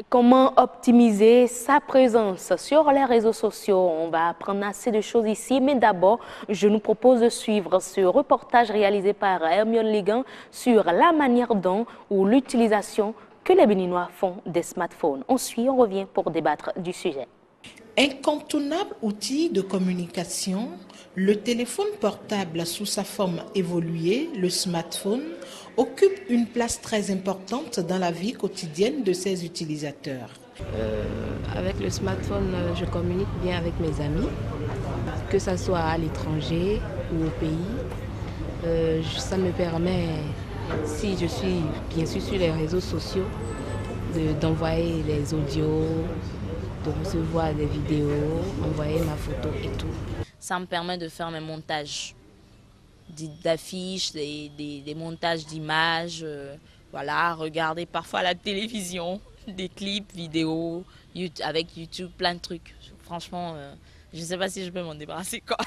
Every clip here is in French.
Comment optimiser sa présence sur les réseaux sociaux? On va apprendre assez de choses ici, mais d'abord, je nous propose de suivre ce reportage réalisé par Hermione Ligan sur la manière dont ou l'utilisation que les Béninois font des smartphones. On suit, on revient pour débattre du sujet. Incontournable outil de communication, le téléphone portable sous sa forme évoluée, le smartphone, occupe une place très importante dans la vie quotidienne de ses utilisateurs. Avec le smartphone, je communique bien avec mes amis, que ce soit à l'étranger ou au pays. Ça me permet, si je suis bien sûr sur les réseaux sociaux, d'envoyer les audios, de recevoir des vidéos, envoyer ma photo et tout. Ça me permet de faire mes montages d'affiches, des montages d'images, voilà, regarder parfois la télévision, des clips, vidéos, avec YouTube, plein de trucs. Franchement, je ne sais pas si je peux m'en débarrasser, quoi.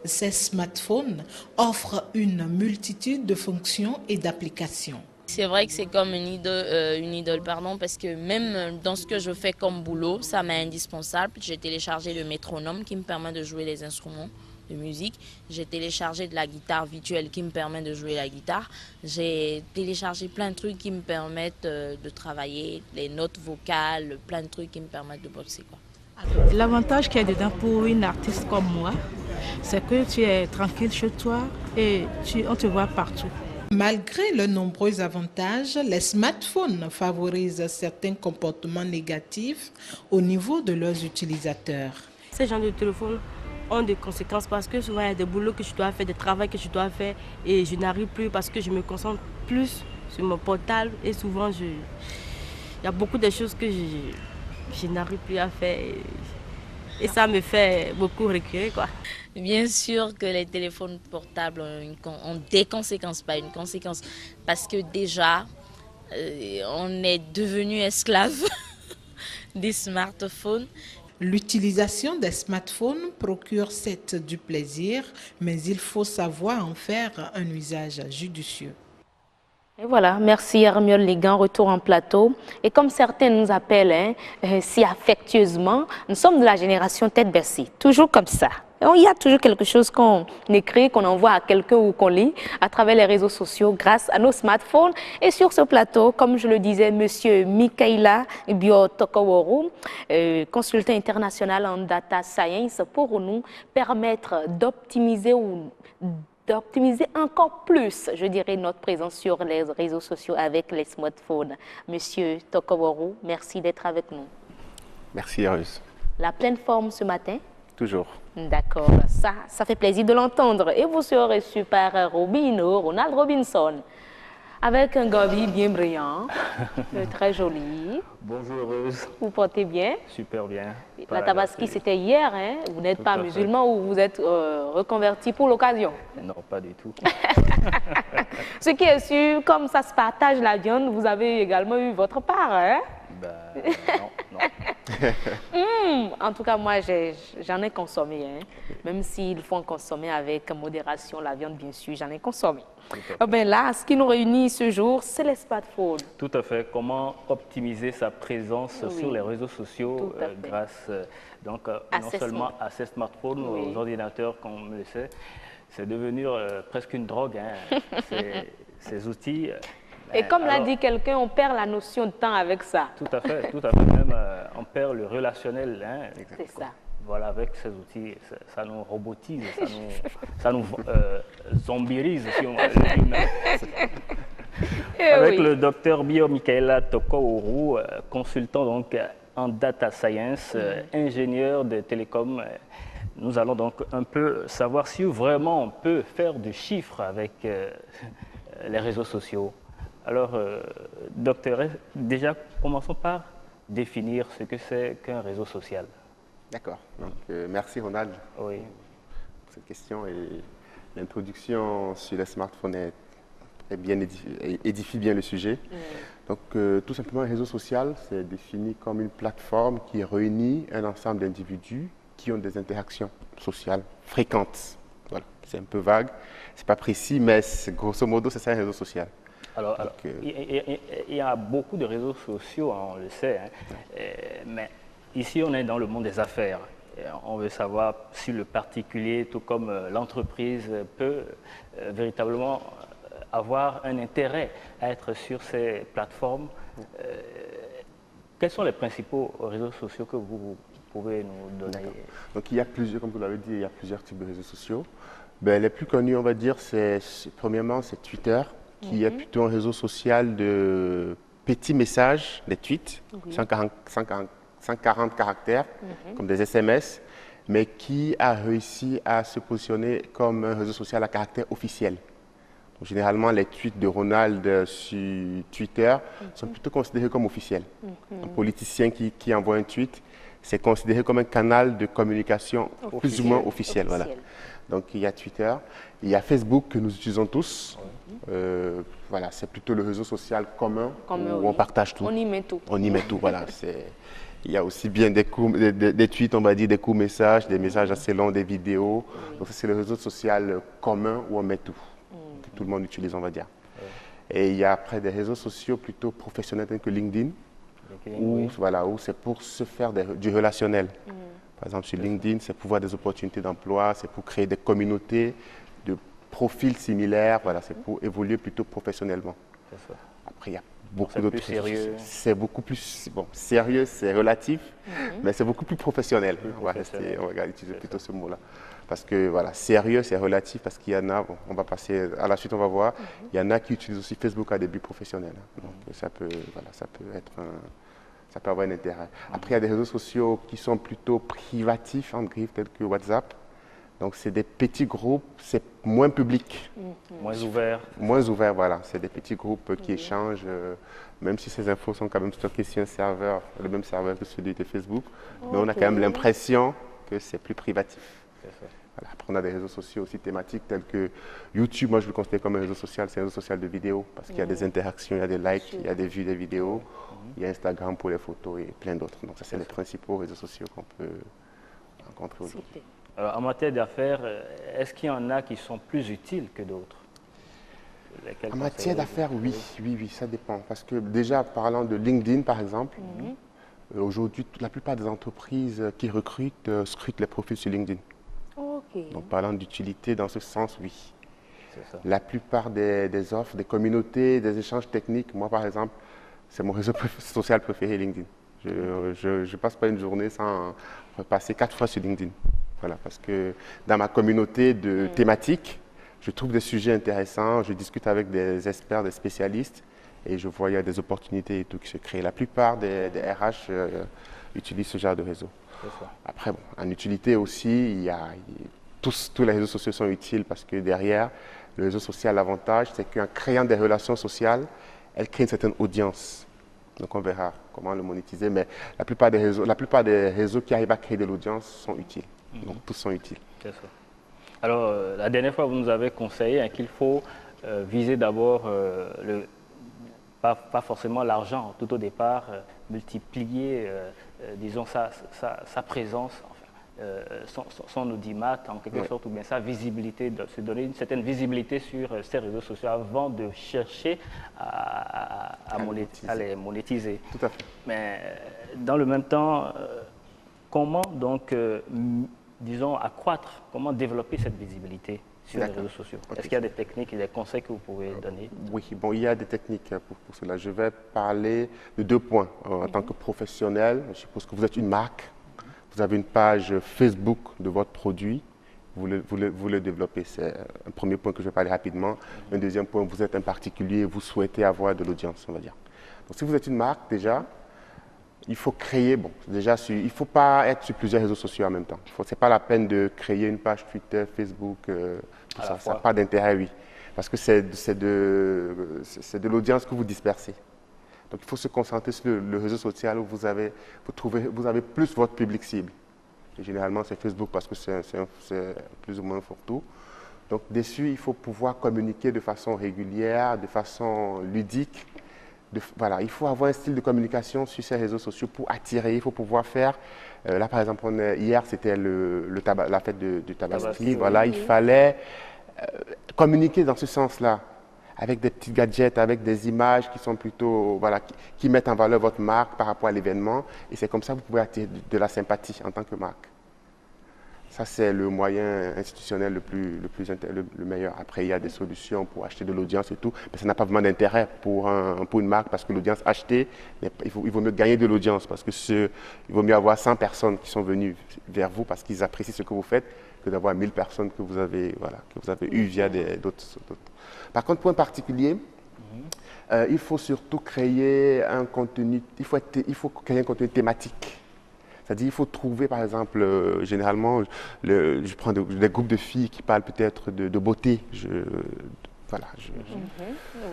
Ces smartphones offrent une multitude de fonctions et d'applications. C'est vrai que c'est comme une idole, pardon, parce que même dans ce que je fais comme boulot, ça m'est indispensable. J'ai téléchargé le métronome qui me permet de jouer les instruments de musique. J'ai téléchargé de la guitare virtuelle qui me permet de jouer la guitare. J'ai téléchargé plein de trucs qui me permettent de travailler, les notes vocales, plein de trucs qui me permettent de bosser, quoi. L'avantage qu'il y a dedans pour une artiste comme moi, c'est que tu es tranquille chez toi et on te voit partout. Malgré leurs nombreux avantages, les smartphones favorisent certains comportements négatifs au niveau de leurs utilisateurs. Ces gens de téléphone ont des conséquences parce que souvent il y a des boulots que je dois faire, des travaux que je dois faire et je n'arrive plus parce que je me concentre plus sur mon portable et souvent il y a beaucoup de choses que je n'arrive plus à faire et ça me fait beaucoup reculer, quoi. Bien sûr que les téléphones portables ont des conséquences, pas une conséquence, parce que déjà, on est devenu esclave des smartphones. L'utilisation des smartphones procure certes du plaisir, mais il faut savoir en faire un usage judicieux. Et voilà, merci Hermione Ligan, retour en plateau. Et comme certains nous appellent si affectueusement, nous sommes de la génération tête baissée, toujours comme ça. Il y a toujours quelque chose qu'on écrit, qu'on envoie à quelqu'un ou qu'on lit à travers les réseaux sociaux grâce à nos smartphones. Et sur ce plateau, comme je le disais, Monsieur Michaela Biotokoworu, consultant international en data science, pour nous permettre d'optimiser encore plus, je dirais, notre présence sur les réseaux sociaux avec les smartphones. Monsieur Tokoworu, merci d'être avec nous. Merci, Eros. La pleine forme ce matin? Toujours. D'accord, ça fait plaisir de l'entendre. Et vous serez reçu par Ronald Robinson, avec un gabi bien brillant, très joli. Bonjour, Rose. Vous portez bien? Super bien. La Tabaski, c'était hier, hein? Vous n'êtes pas musulman ou vous êtes reconverti pour l'occasion? Non, pas du tout. Ce qui est sûr, comme ça se partage la viande, vous avez également eu votre part, hein? Non. En tout cas, moi, j'en ai consommé, hein? Même s'il faut en consommer avec modération, la viande, bien sûr, j'en ai consommé. Là, ce qui nous réunit ce jour, c'est les smartphones. Tout à fait. Comment optimiser sa présence sur les réseaux sociaux grâce non seulement à ces smartphones, aux ordinateurs, comme on le sait. C'est devenu presque une drogue, hein. Ces outils. Et comme l'a dit quelqu'un, on perd la notion de temps avec ça. Tout à fait. Même, on perd le relationnel. Hein. C'est ça. Voilà, avec ces outils, ça nous robotise, ça nous zombirise, si on veut dire. Avec le docteur Bio Michaela Tokoworu, consultant donc en data science, ingénieur de télécom, nous allons donc un peu savoir si vraiment on peut faire du chiffre avec les réseaux sociaux. Alors, docteur, déjà, commençons par définir ce que c'est qu'un réseau social. D'accord. Donc, merci Ronald pour cette question. Et l'introduction sur les smartphones édifie bien le sujet. Donc, tout simplement, un réseau social, c'est défini comme une plateforme qui réunit un ensemble d'individus qui ont des interactions sociales fréquentes. Voilà, c'est un peu vague, c'est pas précis, mais grosso modo, c'est ça un réseau social. Alors, il y a beaucoup de réseaux sociaux, hein, on le sait, hein, mais ici on est dans le monde des affaires. Et on veut savoir si le particulier, tout comme l'entreprise, peut véritablement avoir un intérêt à être sur ces plateformes. Quels sont les principaux réseaux sociaux que vous pouvez nous donner? Donc il y a plusieurs, comme vous l'avez dit, il y a plusieurs types de réseaux sociaux. Ben, les plus connus, on va dire, premièrement, c'est Twitter, qui est plutôt un réseau social de petits messages, des tweets, 140 caractères, comme des SMS, mais qui a réussi à se positionner comme un réseau social à caractère officiel. Donc, généralement, les tweets de Ronald sur Twitter sont plutôt considérés comme officiels. Un politicien qui envoie un tweet, c'est considéré comme un canal de communication plus ou moins officiel. Voilà. Donc, il y a Twitter, il y a Facebook que nous utilisons tous. Voilà, c'est plutôt le réseau social commun où on partage tout. On y met tout. On y met tout, voilà. Il y a aussi bien des tweets, on va dire, des courts messages, des messages assez longs, des vidéos. Donc, c'est le réseau social commun où on met tout. Que tout le monde utilise, on va dire. Et il y a après des réseaux sociaux plutôt professionnels tels que LinkedIn, où c'est pour se faire du relationnel. Par exemple, sur LinkedIn, c'est pour voir des opportunités d'emploi, c'est pour créer des communautés de profils similaires, voilà, c'est pour évoluer plutôt professionnellement. Après, il y a beaucoup d'autres sérieux. C'est beaucoup plus sérieux, c'est relatif, mais c'est beaucoup plus professionnel. On va utiliser plutôt ce mot-là. Parce que voilà, sérieux, c'est relatif parce qu'il y en a, on va passer à la suite, on va voir, il y en a qui utilisent aussi Facebook à des buts professionnels. Donc ça peut avoir un intérêt. Après, il y a des réseaux sociaux qui sont plutôt privatifs, en griffe, tels que WhatsApp. Donc, c'est des petits groupes, c'est moins public. Moins ouvert. Moins ouvert, voilà. C'est des petits groupes qui échangent, même si ces infos sont quand même stockées sur un serveur, le même serveur que celui de Facebook. Mais on a quand même l'impression que c'est plus privatif. Voilà. Après, on a des réseaux sociaux aussi thématiques tels que YouTube. Moi, je le considère comme un réseau social. C'est un réseau social de vidéos parce qu'il y a des interactions, il y a des likes, il y a des vues des vidéos. Il y a Instagram pour les photos et plein d'autres. Donc, ça, c'est les principaux réseaux sociaux qu'on peut rencontrer aujourd'hui. Alors, en matière d'affaires, est-ce qu'il y en a qui sont plus utiles que d'autres? En matière d'affaires, oui, ça dépend. Parce que déjà, parlant de LinkedIn, par exemple, aujourd'hui, la plupart des entreprises qui recrutent scrutent les profils sur LinkedIn. Donc, parlant d'utilité dans ce sens, oui. La plupart des offres, des communautés, des échanges techniques, moi, par exemple, c'est mon réseau social préféré, LinkedIn. Je ne passe pas une journée sans passer 4 fois sur LinkedIn. Voilà, parce que dans ma communauté de thématiques, je trouve des sujets intéressants, je discute avec des experts, des spécialistes, et je vois qu'il y a des opportunités et tout qui se créent. La plupart des RH utilisent ce genre de réseau. Après, en utilité aussi, tous les réseaux sociaux sont utiles parce que derrière, le réseau social, l'avantage, c'est qu'en créant des relations sociales, elle crée une certaine audience. Donc on verra comment le monétiser, mais la plupart des réseaux qui arrivent à créer de l'audience sont utiles. Donc tous sont utiles. C'est ça. Alors la dernière fois, vous nous avez conseillé qu'il faut viser d'abord pas forcément l'argent tout au départ, multiplier, disons, sa présence, son audimat en quelque sorte, ou bien sa visibilité, de se donner une certaine visibilité sur ces réseaux sociaux avant de chercher à les monétiser. Tout à fait. Mais dans le même temps, comment donc, disons, accroître, comment développer cette visibilité sur les réseaux sociaux? Est-ce qu'il y a des techniques et des conseils que vous pouvez donner? Oui, il y a des techniques pour cela. Je vais parler de 2 points. En tant que professionnel, je suppose que vous êtes une marque. Vous avez une page Facebook de votre produit, vous le développez. C'est un premier point que je vais parler rapidement. Un deuxième point, vous êtes un particulier, vous souhaitez avoir de l'audience, on va dire. Donc, si vous êtes une marque, déjà, il faut créer, il ne faut pas être sur plusieurs réseaux sociaux en même temps. Ce n'est pas la peine de créer une page Twitter, Facebook, tout ça. Ça n'a pas d'intérêt, oui. Parce que c'est de l'audience que vous dispersez. Donc, il faut se concentrer sur le réseau social où vous avez plus votre public cible. Et généralement, c'est Facebook parce que c'est plus ou moins fourre-tout. Donc, dessus, il faut pouvoir communiquer de façon régulière, de façon ludique. Voilà, il faut avoir un style de communication sur ces réseaux sociaux pour attirer. Il faut pouvoir faire. Là, par exemple, hier, c'était la fête du tabaski. Voilà, il fallait communiquer dans ce sens-là. avec des petits gadgets, avec des images qui sont plutôt, voilà, qui mettent en valeur votre marque par rapport à l'événement. Et c'est comme ça que vous pouvez attirer de la sympathie en tant que marque. Ça, c'est le moyen institutionnel le meilleur. Après, il y a des solutions pour acheter de l'audience et tout, mais ça n'a pas vraiment d'intérêt pour une marque parce que l'audience achetée, il vaut mieux gagner de l'audience parce que il vaut mieux avoir 100 personnes qui sont venues vers vous parce qu'ils apprécient ce que vous faites que d'avoir 1000 personnes que vous avez, voilà, eues via d'autres. Par contre, pour un particulier, il faut surtout créer un contenu, il faut créer un contenu thématique. C'est-à-dire, il faut trouver, par exemple, généralement, je prends des groupes de filles qui parlent peut-être de beauté.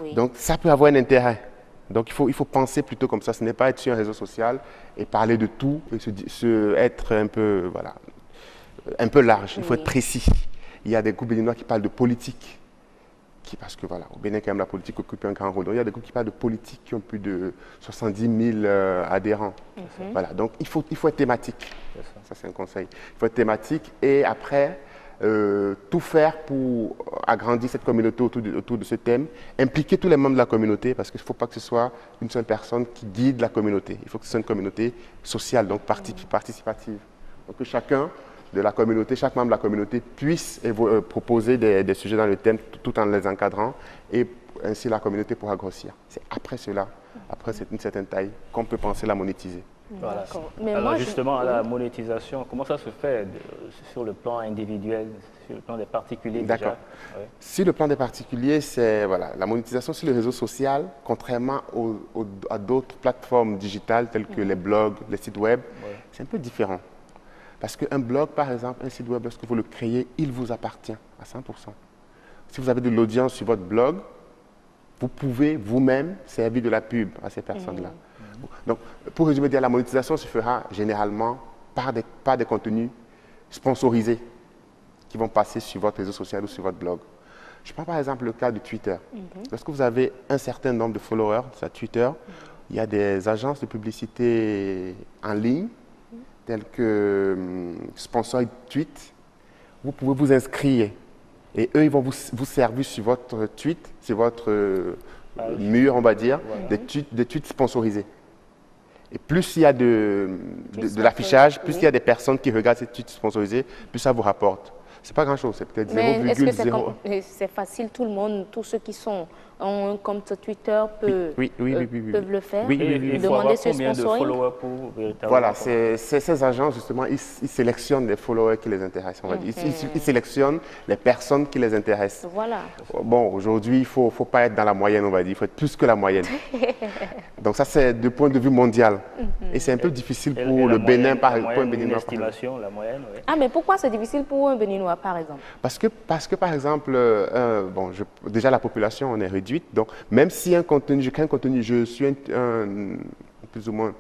Oui. Donc, ça peut avoir un intérêt. Donc, il faut penser plutôt comme ça. Ce n'est pas être sur un réseau social et parler de tout et être un peu, voilà, un peu large. Il faut être précis. Il y a des groupes béninois qui parlent de politique. Parce que voilà, au Bénin, quand même, la politique occupe un grand rôle. Donc, il y a des groupes qui parlent de politique qui ont plus de 70 000 adhérents. Voilà, donc il faut être thématique. Ça, c'est un conseil. Il faut être thématique et après, tout faire pour agrandir cette communauté autour de ce thème. Impliquer tous les membres de la communauté parce qu'il ne faut pas que ce soit une seule personne qui guide la communauté. Il faut que ce soit une communauté sociale, donc participative. Donc que chacun de la communauté, chaque membre de la communauté puisse proposer des sujets dans le thème tout en les encadrant et ainsi la communauté pourra grossir. C'est après cela, après une certaine taille, qu'on peut penser la monétiser. Voilà. Alors justement, la monétisation, comment ça se fait sur le plan individuel, sur le plan des particuliers? D'accord. Sur le plan des particuliers, c'est la monétisation sur les réseaux sociaux, contrairement à d'autres plateformes digitales telles que les blogs, les sites web, c'est un peu différent. Parce qu'un blog, par exemple, un site web, lorsque vous le créez, il vous appartient à 100%. Si vous avez de l'audience sur votre blog, vous pouvez vous-même servir de la pub à ces personnes-là. Donc, pour résumer, la monétisation se fera généralement par des contenus sponsorisés qui vont passer sur votre réseau social ou sur votre blog. Je prends par exemple le cas de Twitter. Lorsque vous avez un certain nombre de followers sur Twitter, il y a des agences de publicité en ligne tels que Sponsor Tweet, vous pouvez vous inscrire et eux, ils vont vous servir sur votre tweet, sur votre mur, on va dire, des tweets sponsorisés. Et plus il y a de l'affichage, plus il y a des personnes qui regardent ces tweets sponsorisés, plus ça vous rapporte. C'est pas grand-chose, c'est peut-être 0,0. C'est facile, tout le monde, tous ceux qui ont un compte Twitter peuvent le faire. Il faut avoir combien de followers pour véritablement... Voilà, ces agents, justement, ils sélectionnent les followers qui les intéressent, on va dire. Ils sélectionnent les personnes qui les intéressent. Voilà. Bon, aujourd'hui, il ne faut pas être dans la moyenne, on va dire. Il faut être plus que la moyenne. Donc ça, c'est du point de vue mondial. Et c'est un peu difficile pour le Bénin, pour un Béninois. Estimation, la moyenne, oui. Ah, mais pourquoi c'est difficile pour un Béninois, par exemple? Parce que par exemple, déjà la population, on est réduite. Donc, même si je crée un contenu, je suis plus ou moins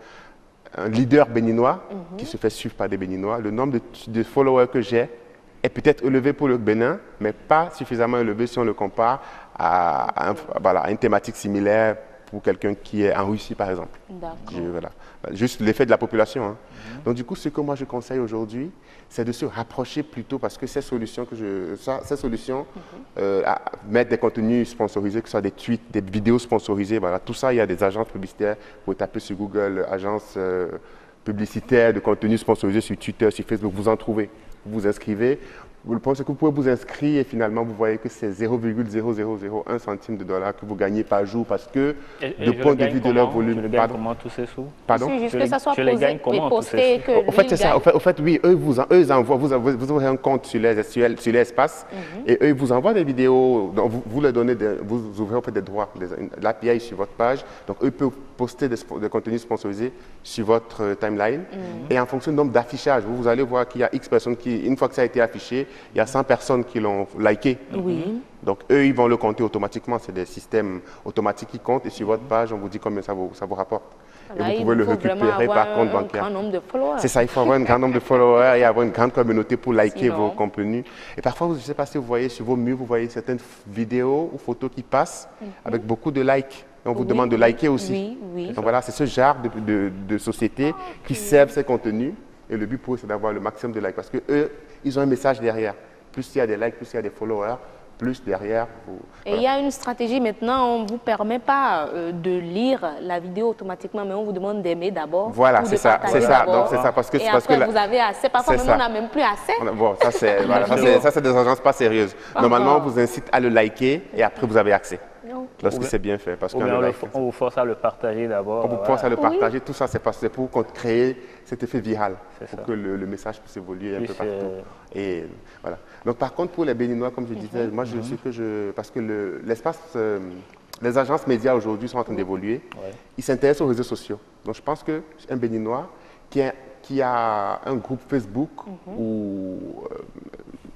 un leader béninois qui se fait suivre par des Béninois, le nombre de followers que j'ai est peut-être élevé pour le Bénin, mais pas suffisamment élevé si on le compare à une thématique similaire pour quelqu'un qui est en Russie, par exemple. Juste l'effet de la population. Hein. Donc, du coup, ce que moi je conseille aujourd'hui, c'est de se rapprocher plutôt parce que ces solutions, mettre des contenus sponsorisés, que ce soit des tweets, des vidéos sponsorisées, voilà, tout ça, il y a des agences publicitaires. Vous tapez sur Google, agence publicitaire de contenu sponsorisé sur Twitter, sur Facebook, vous en trouvez. Vous vous inscrivez. Vous pensez que vous pouvez vous inscrire et finalement vous voyez que c'est 0,0001 centime de dollar que vous gagnez par jour parce que du point de vue de leur volume. Tu les gagnes comment tous ces sous? Pardon? C'est juste que ça soit posté. Au fait, c'est ça. Au fait, oui, eux ils envoient, vous aurez un compte sur l'espace et eux ils vous envoient des vidéos. Donc vous leur donnez, vous ouvrez en fait des droits, l'API sur votre page. Donc eux peuvent poster des contenus sponsorisés sur votre timeline et en fonction du nombre d'affichages, vous allez voir qu'il y a X personnes qui, une fois que ça a été affiché, il y a 100 personnes qui l'ont liké. Donc, eux, ils vont le compter automatiquement. C'est des systèmes automatiques qui comptent. Et sur votre page, on vous dit combien ça vous rapporte. Là, et vous pouvez le récupérer par compte bancaire. C'est ça, il faut avoir un grand nombre de followers et avoir une grande communauté pour liker vos contenus. Et parfois, je ne sais pas si vous voyez sur vos murs, vous voyez certaines vidéos ou photos qui passent avec beaucoup de likes. Et on vous demande de liker aussi. Donc voilà, c'est ce genre de sociétés qui servent ces contenus. Et le but pour eux, c'est d'avoir le maximum de likes. Parce qu'eux, ils ont un message derrière. Plus il y a des likes, plus il y a des followers, plus derrière. Et il y a une stratégie maintenant, on ne vous permet pas de lire la vidéo automatiquement, mais on vous demande d'aimer d'abord. Voilà, c'est ça. Donc c'est ça. Parce que, et après, vous avez assez. Parfois, même on n'a même plus assez. Bon, ça, c'est voilà, des agences pas sérieuses. Normalement, on vous incite à le liker et après, vous avez accès. Lorsque c'est bien fait. Parce on vous force à le partager d'abord. On vous force à le partager. Tout ça, c'est pour créer cet effet viral, pour que le message puisse évoluer un peu partout. Et voilà. Donc, par contre, pour les Béninois, comme je disais, moi, je sais que parce que l'espace, les agences médias aujourd'hui sont en train d'évoluer. Ils s'intéressent aux réseaux sociaux. Donc, je pense qu'un Béninois qui a un groupe Facebook ou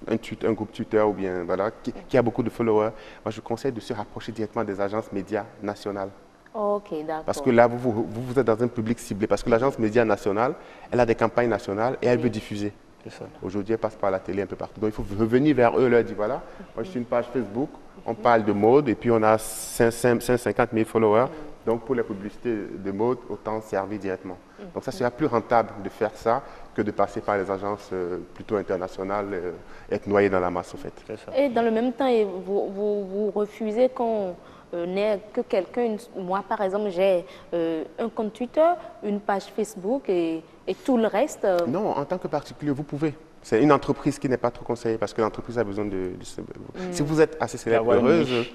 un groupe Twitter ou bien voilà, qui a beaucoup de followers, moi je conseille de se rapprocher directement des agences médias nationales. Ok, d'accord. Parce que là, vous êtes dans un public ciblé. Parce que l'agence média nationale, elle a des campagnes nationales et elle veut diffuser. Aujourd'hui, elle passe par la télé un peu partout. Donc, il faut revenir vers eux, leur dire voilà, moi je suis une page Facebook, on parle de mode et puis on a 550 000 followers. Donc, pour les publicités de mode, autant servir directement. Donc, ça sera plus rentable de faire ça que de passer par les agences plutôt internationales, être noyé dans la masse, en fait. Et dans le même temps, vous refusez qu'on n'ait que quelqu'un. Moi, par exemple, j'ai un compte Twitter, une page Facebook et tout le reste. Non, en tant que particulier, vous pouvez. C'est une entreprise qui n'est pas trop conseillée parce que l'entreprise a besoin de si vous êtes assez célèbre, heureuse,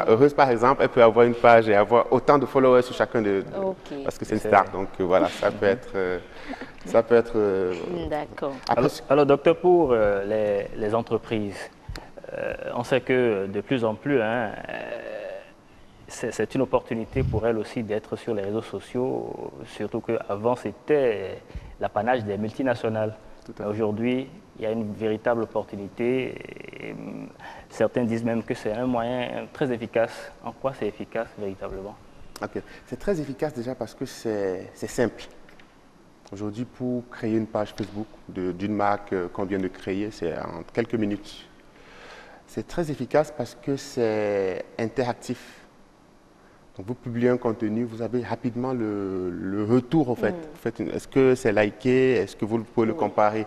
heureuse par exemple, elle peut avoir une page et avoir autant de followers sur chacun parce que c'est une star. Donc voilà, ça peut être. D'accord. Alors, docteur, pour les entreprises, on sait que de plus en plus, c'est une opportunité pour elles aussi d'être sur les réseaux sociaux, surtout qu'avant c'était l'apanage des multinationales. Aujourd'hui, il y a une véritable opportunité. Et certains disent même que c'est un moyen très efficace. En quoi c'est efficace véritablement? C'est très efficace déjà parce que c'est simple. Aujourd'hui, pour créer une page Facebook d'une marque qu'on vient de créer, c'est en quelques minutes. C'est très efficace parce que c'est interactif. Donc, vous publiez un contenu, vous avez rapidement le retour, en fait. Est-ce que c'est liké? Est-ce que vous pouvez le comparer?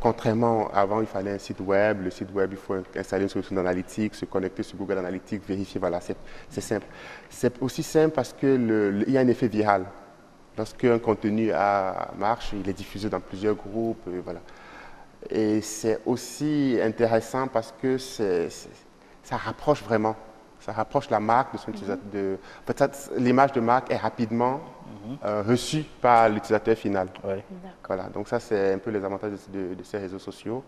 Contrairement, avant, il fallait un site web. Le site web, il faut installer une solution d'analytique, se connecter sur Google Analytics, vérifier. Voilà, c'est simple. C'est aussi simple parce qu'il y a un effet viral. Lorsqu'un contenu marche, il est diffusé dans plusieurs groupes. Et voilà. Et c'est aussi intéressant parce que ça rapproche vraiment. Ça rapproche la marque de son utilisateur. En fait, l'image de marque est rapidement reçue par l'utilisateur final. Voilà, donc ça, c'est un peu les avantages de ces réseaux sociaux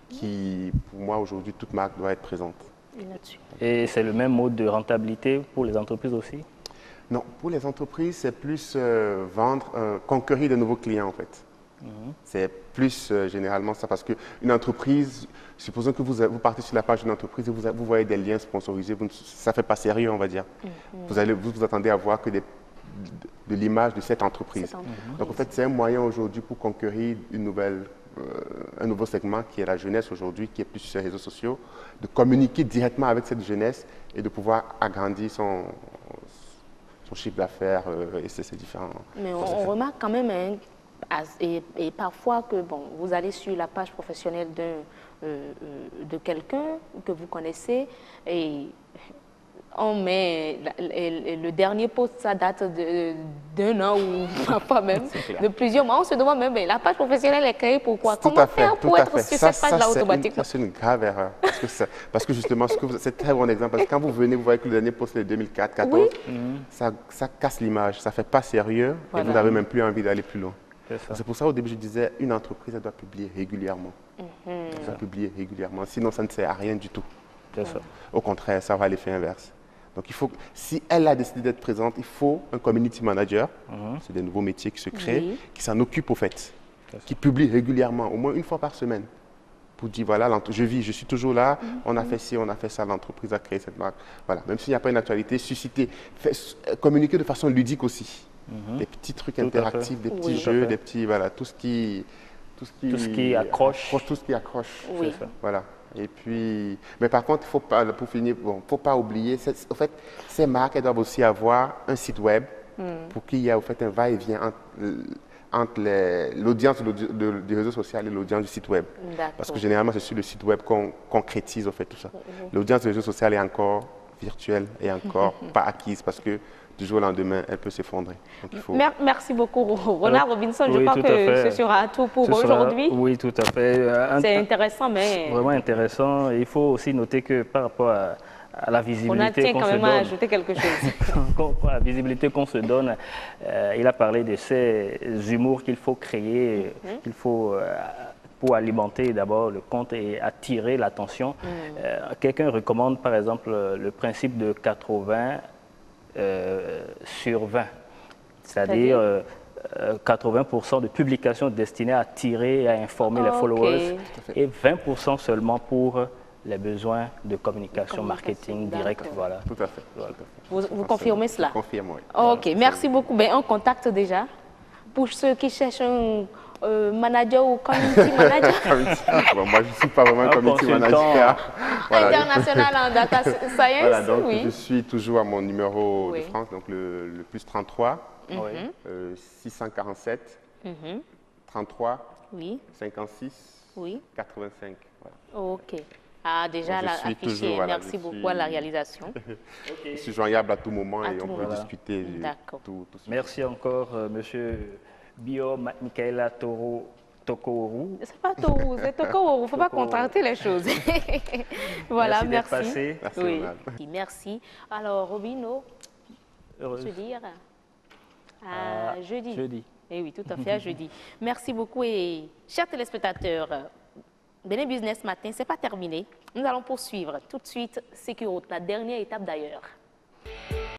qui, pour moi, aujourd'hui, toute marque doit être présente. Et c'est le même mode de rentabilité pour les entreprises aussi? Non, pour les entreprises, c'est plus conquérir de nouveaux clients, en fait. C'est plus généralement ça, parce qu'une entreprise, supposons que vous partez sur la page d'une entreprise et vous voyez des liens sponsorisés, ça ne fait pas sérieux, on va dire. Vous attendez à voir que de l'image de cette entreprise. Donc en fait, c'est un moyen aujourd'hui pour conquérir un nouveau segment qui est la jeunesse aujourd'hui, qui est plus sur les réseaux sociaux, de communiquer directement avec cette jeunesse et de pouvoir agrandir son chiffre d'affaires et c'est différent. Mais on remarque quand même et parfois que vous allez sur la page professionnelle de quelqu'un que vous connaissez et on met le dernier post, ça date d'un an ou parfois même de plusieurs mois. On se demande même, la page professionnelle est créée pourquoi? Comment faire pour être sur cette page-là automatiquement? C'est une grave erreur. Parce que justement, c'est un très bon exemple. Parce que quand vous venez, vous voyez que le dernier post est 2014, ça casse l'image, ça ne fait pas sérieux et vous n'avez même plus envie d'aller plus loin. C'est pour ça, au début, je disais, une entreprise, elle doit publier régulièrement. Elle doit publier régulièrement, sinon ça ne sert à rien du tout. Au contraire, ça va à l'effet inverse. Donc, si elle a décidé d'être présente, il faut un community manager, c'est des nouveaux métiers qui se créent, qui s'en occupe au fait, qui publie régulièrement, au moins une fois par semaine, pour dire, voilà, je suis toujours là, on a fait ci, on a fait ça, l'entreprise a créé cette marque. Voilà, même s'il n'y a pas une actualité, susciter, communiquer de façon ludique aussi. Des petits trucs interactifs, des petits jeux, des petits, voilà, tout ce qui accroche. Tout ce qui accroche. Voilà. Et puis, mais par contre, pour finir, faut pas oublier, en fait, ces marques, elles doivent aussi avoir un site web pour qu'il y ait en fait un va-et-vient entre l'audience du réseau social et l'audience du site web. Parce que généralement, c'est sur le site web qu'on concrétise, en fait, tout ça. L'audience du réseau social est encore virtuelle et encore pas acquise parce que du jour au lendemain, elle peut s'effondrer. Merci beaucoup, Ronald Robinson. Je crois que ce sera tout pour aujourd'hui. Oui, tout à fait. C'est intéressant, mais... Vraiment intéressant. Il faut aussi noter que par rapport à la visibilité qu'on se donne... On a quand même à ajouter quelque chose. La visibilité qu'on se donne, il a parlé de ces humours qu'il faut créer, qu'il faut... pour alimenter d'abord le compte et attirer l'attention. Quelqu'un recommande par exemple le principe de 80 sur 20, c'est-à-dire 80% de publications destinées à attirer et à informer les followers et 20% seulement pour les besoins de communication marketing direct. Voilà. Tout à fait. Voilà. Vous confirmez cela? Je confirme, oui. Ok, merci beaucoup. On contacte déjà pour ceux qui cherchent un manager ou community manager. Bon, moi, je ne suis pas vraiment community manager. Voilà. International en data science. Voilà, donc je suis toujours à mon numéro de France, donc le plus 33, 647, 33, 56, 85. Voilà. Ok. Ah, déjà, affiché. Merci beaucoup à la réalisation. Je suis joignable à tout moment et on peut discuter. Tout Merci encore, monsieur Bio Michaela Tokouru. C'est pas Tokouru, c'est Tokouru. Il ne faut pas contracter les choses. Voilà, merci. Merci. Merci. Alors, Robino, se dire à jeudi. Eh oui, tout à fait, à jeudi. Merci beaucoup et chers téléspectateurs, Bénin Business Matin, ce n'est pas terminé. Nous allons poursuivre tout de suite Sécurité, la dernière étape d'ailleurs.